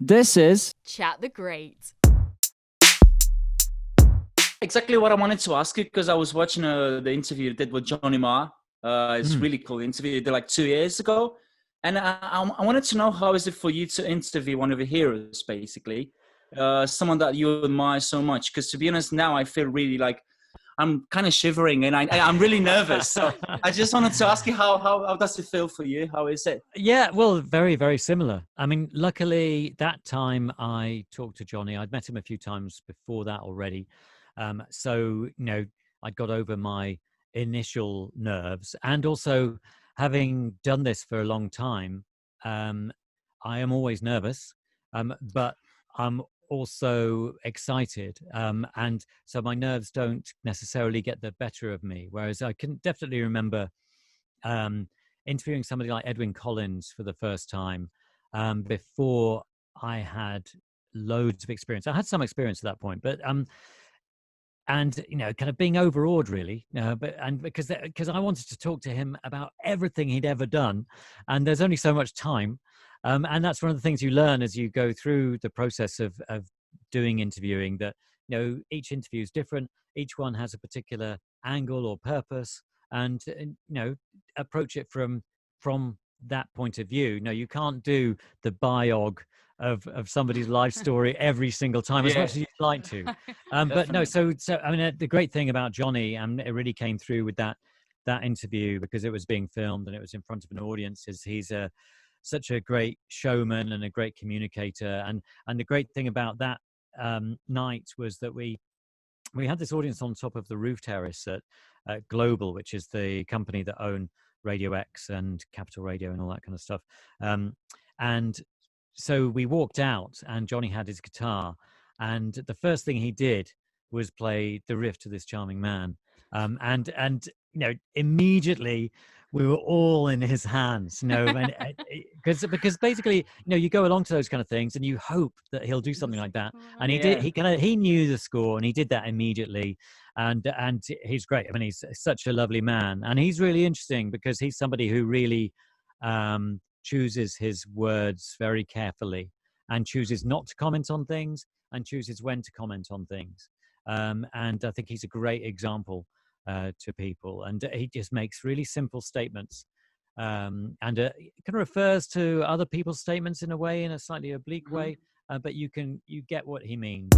This is Chat the Great. Exactly what I wanted to ask you, because I was watching the interview you did with Johnny Marr. It's really cool interview you did like 2 years ago. And I wanted to know, how is it for you to interview one of your heroes, basically? Someone that you admire so much. Because to be honest, now I feel really like I'm kind of shivering and I'm really nervous. So I just wanted to ask you, how does it feel for you? How is it? Yeah, well, very, very similar. I mean, luckily that time I talked to Johnny. I'd met him a few times before that already. So, I'd got over my initial nerves, and also having done this for a long time, I am always nervous, but I'm also excited. And so my nerves don't necessarily get the better of me. Whereas I can definitely remember interviewing somebody like Edwyn Collins for the first time before I had loads of experience. I had some experience at that point, but and kind of being overawed really, because I wanted to talk to him about everything he'd ever done, and there's only so much time, and that's one of the things you learn as you go through the process of doing interviewing, that each interview is different, each one has a particular angle or purpose, and approach it from that point of view. No, you can't do the biog of somebody's life story every single time, as much as you'd like to. But no, so I mean, the great thing about Johnny, and it really came through with that interview, because it was being filmed and it was in front of an audience, is he's such a great showman and a great communicator. And the great thing about that night was that we had this audience on top of the roof terrace at Global, which is the company that own Radio X and Capital Radio and all that kind of stuff. And so we walked out, and Johnny had his guitar, and the first thing he did was play the riff to This Charming Man. And immediately we were all in his hands, because basically, you go along to those kind of things and you hope that he'll do something like that. And he did. He knew the score, and he did that immediately. And he's great. I mean, he's such a lovely man, and he's really interesting because he's somebody who really chooses his words very carefully, and chooses not to comment on things, and chooses when to comment on things. And I think he's a great example to people, and he just makes really simple statements, and kind of refers to other people's statements in a way, in a slightly oblique way, but you get what he means.